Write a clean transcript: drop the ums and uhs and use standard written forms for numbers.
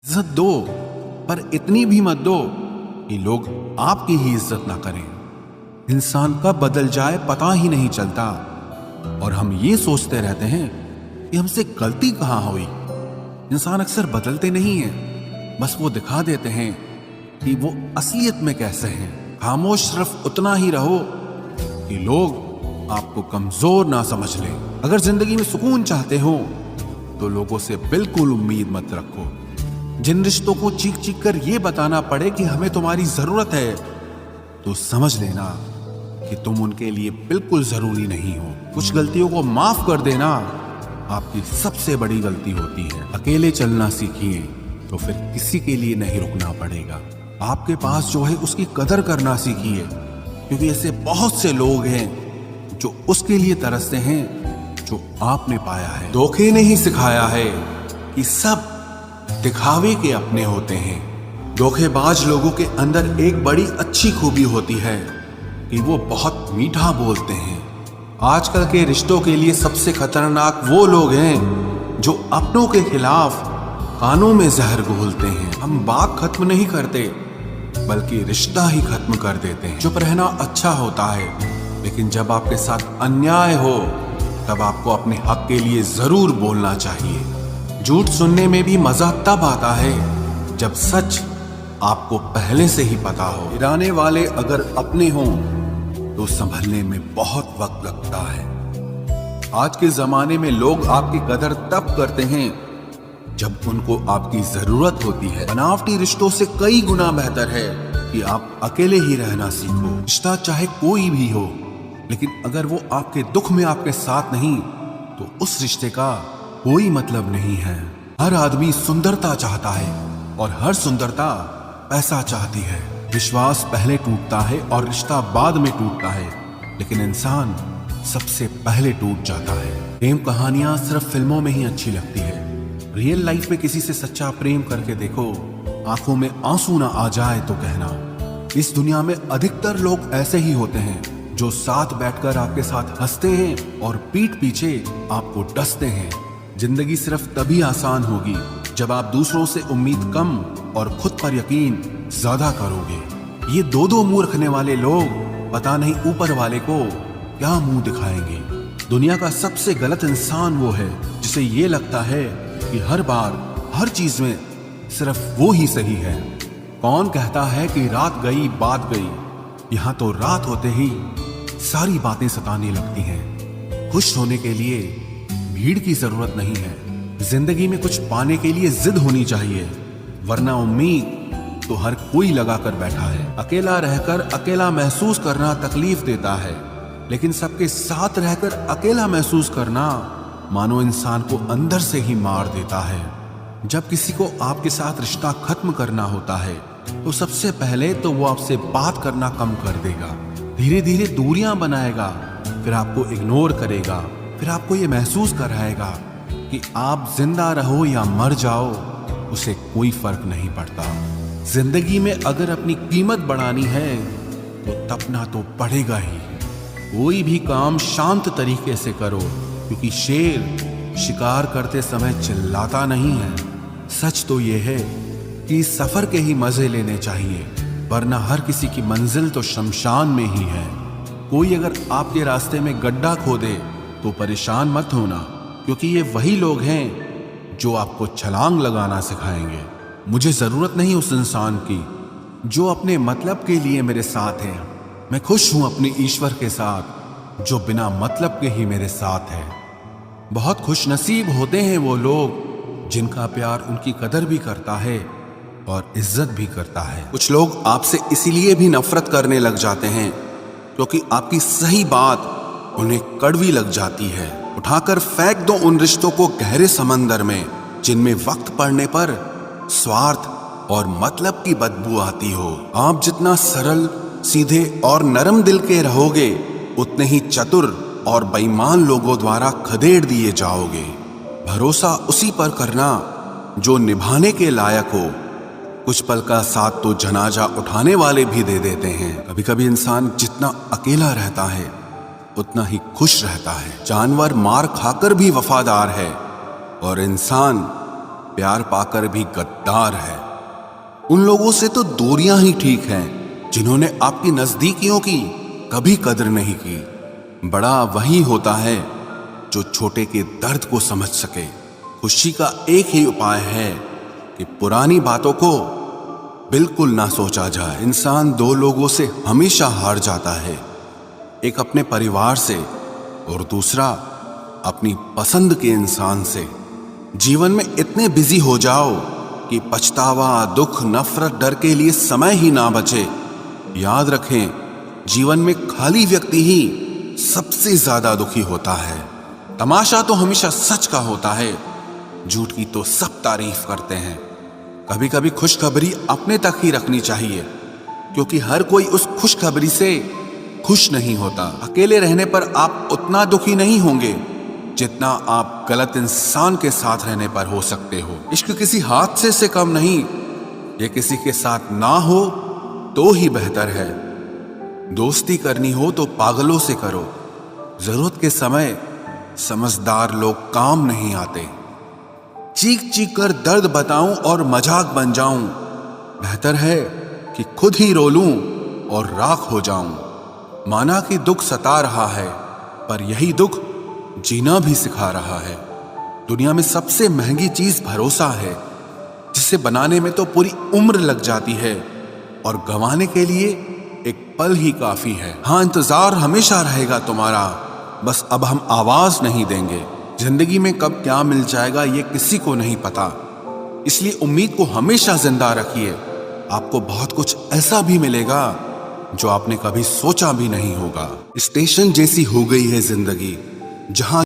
इज्जत दो, पर इतनी भी मत दो कि लोग आपकी ही इज्जत ना करें। इंसान कब बदल जाए पता ही नहीं चलता, और हम ये सोचते रहते हैं कि हमसे गलती कहाँ हुई। इंसान अक्सर बदलते नहीं हैं, बस वो दिखा देते हैं कि वो असलियत में कैसे हैं। खामोश सिर्फ उतना ही रहो कि लोग आपको कमजोर ना समझ लें। अगर जिंदगी में सुकून चाहते हो तो लोगों से बिल्कुल उम्मीद मत रखो। जिन रिश्तों को चीख चीख कर ये बताना पड़े कि हमें तुम्हारी जरूरत है, तो समझ लेना कि तुम उनके लिए बिल्कुल जरूरी नहीं हो। कुछ गलतियों को माफ कर देना आपकी सबसे बड़ी गलती होती है। अकेले चलना सीखिए तो फिर किसी के लिए नहीं रुकना पड़ेगा। आपके पास जो है उसकी कदर करना सीखिए, क्योंकि ऐसे बहुत से लोग हैं जो उसके लिए तरसते हैं जो आपने पाया है। धोखे ने ही सिखाया है कि सब दिखावे के अपने होते हैं। धोखेबाज लोगों के अंदर एक बड़ी अच्छी खूबी होती है कि वो बहुत मीठा बोलते हैं। आजकल के रिश्तों के लिए सबसे खतरनाक वो लोग हैं जो अपनों के खिलाफ कानों में जहर घोलते हैं। हम बात खत्म नहीं करते, बल्कि रिश्ता ही खत्म कर देते हैं। चुप रहना अच्छा होता है, लेकिन जब आपके साथ अन्याय हो तब आपको अपने हक के लिए जरूर बोलना चाहिए। झूठ सुनने में भी मजा तब आता है जब सच आपको पहले से ही पता हो। गिराने वाले अगर अपने हों तो संभलने में बहुत वक्त लगता है। आज के जमाने में लोग आपकी कदर तब करते हैं जब उनको आपकी जरूरत होती है। बनावटी रिश्तों से कई गुना बेहतर है कि आप अकेले ही रहना सीखो। रिश्ता चाहे कोई भी हो, लेकिन अगर वो आपके दुख में आपके साथ नहीं तो उस रिश्ते का कोई मतलब नहीं है। हर आदमी सुंदरता चाहता है और हर सुंदरता पैसा चाहती है। विश्वास पहले टूटता है और रिश्ता बाद में टूटता है, लेकिन इंसान सबसे पहले टूट जाता है। प्रेम कहानियां सिर्फ फिल्मों में ही अच्छी लगती है। रियल लाइफ में किसी से सच्चा प्रेम करके देखो, आंखों में आंसू ना आ जाए तो कहना। इस दुनिया में अधिकतर लोग ऐसे ही होते हैं जो साथ बैठकर आपके साथ हंसते हैं और पीठ पीछे आपको डसते हैं। जिंदगी सिर्फ तभी आसान होगी जब आप दूसरों से उम्मीद कम और खुद पर यकीन ज्यादा करोगे। ये दो मुंह रखने वाले लोग पता नहीं ऊपर वाले को क्या मुंह दिखाएंगे। दुनिया का सबसे गलत इंसान वो है जिसे ये लगता है कि हर बार हर चीज में सिर्फ वो ही सही है। कौन कहता है कि रात गई बात गई? यहाँ तो रात होते ही सारी बातें सताने लगती हैं। खुश होने के लिए भीड़ की जरूरत नहीं है। जिंदगी में कुछ पाने के लिए जिद होनी चाहिए, वरना उम्मीद तो हर कोई लगा कर बैठा है। अकेला रहकर अकेला महसूस करना तकलीफ देता है, लेकिन सबके साथ रहकर अकेला महसूस करना मानो इंसान को अंदर से ही मार देता है। जब किसी को आपके साथ रिश्ता खत्म करना होता है तो सबसे पहले तो वो आपसे बात करना कम कर देगा, धीरे धीरे दूरियां बनाएगा, फिर आपको इग्नोर करेगा, फिर आपको ये महसूस कराएगा कि आप जिंदा रहो या मर जाओ उसे कोई फर्क नहीं पड़ता। जिंदगी में अगर अपनी कीमत बढ़ानी है तो तपना तो पड़ेगा ही। कोई भी काम शांत तरीके से करो, क्योंकि शेर शिकार करते समय चिल्लाता नहीं है। सच तो ये है कि सफर के ही मजे लेने चाहिए, वरना हर किसी की मंजिल तो शमशान में ही है। कोई अगर आपके रास्ते में गड्ढा खोदे तो परेशान मत होना, क्योंकि ये वही लोग हैं जो आपको छलांग लगाना सिखाएंगे। मुझे जरूरत नहीं उस इंसान की जो अपने मतलब के लिए मेरे साथ है। मैं खुश हूं अपने ईश्वर के साथ जो बिना मतलब के ही मेरे साथ है। बहुत खुश नसीब होते हैं वो लोग जिनका प्यार उनकी कदर भी करता है और इज्जत भी करता है। कुछ लोग आपसे इसीलिए भी नफरत करने लग जाते हैं क्योंकि आपकी सही बात उन्हें कड़वी लग जाती है। उठाकर फेंक दो उन रिश्तों को गहरे समंदर में जिनमें वक्त पड़ने पर स्वार्थ और मतलब की बदबू आती हो। आप जितना सरल, सीधे और नरम दिल के रहोगे, उतने ही चतुर और बेईमान लोगों द्वारा खदेड़ दिए जाओगे। भरोसा उसी पर करना जो निभाने के लायक हो। कुछ पल का साथ तो जनाजा उठाने वाले भी दे देते हैं। कभी कभी इंसान जितना अकेला रहता है उतना ही खुश रहता है। जानवर मार खाकर भी वफादार है और इंसान प्यार पाकर भी गद्दार है। उन लोगों से तो दूरियां ही ठीक हैं जिन्होंने आपकी नजदीकियों की कभी कदर नहीं की। बड़ा वही होता है जो छोटे के दर्द को समझ सके। खुशी का एक ही उपाय है कि पुरानी बातों को बिल्कुल ना सोचा जाए। इंसान दो लोगों से हमेशा हार जाता है, एक अपने परिवार से और दूसरा अपनी पसंद के इंसान से। जीवन में इतने बिजी हो जाओ कि पछतावा, दुख, नफरत, डर के लिए समय ही ना बचे। याद रखें, जीवन में खाली व्यक्ति ही सबसे ज्यादा दुखी होता है। तमाशा तो हमेशा सच का होता है, झूठ की तो सब तारीफ करते हैं। कभी कभी खुशखबरी अपने तक ही रखनी चाहिए, क्योंकि हर कोई उस खुशखबरी से खुश नहीं होता। अकेले रहने पर आप उतना दुखी नहीं होंगे जितना आप गलत इंसान के साथ रहने पर हो सकते हो। इश्क किसी हादसे से कम नहीं, ये किसी के साथ ना हो तो ही बेहतर है। दोस्ती करनी हो तो पागलों से करो, जरूरत के समय समझदार लोग काम नहीं आते। चीख चीख कर दर्द बताऊं और मजाक बन जाऊं, बेहतर है कि खुद ही रो लूं और राख हो जाऊं। माना कि दुख सता रहा है, पर यही दुख जीना भी सिखा रहा है। दुनिया में सबसे महंगी चीज भरोसा है, जिसे बनाने में तो पूरी उम्र लग जाती है और गंवाने के लिए एक पल ही काफी है। हाँ, इंतजार हमेशा रहेगा तुम्हारा, बस अब हम आवाज नहीं देंगे। जिंदगी में कब क्या मिल जाएगा ये किसी को नहीं पता, इसलिए उम्मीद को हमेशा जिंदा रखिए। आपको बहुत कुछ ऐसा भी मिलेगा जो आपने कभी सोचा भी नहीं होगा। स्टेशन जैसी हो गई है जिंदगी, जहां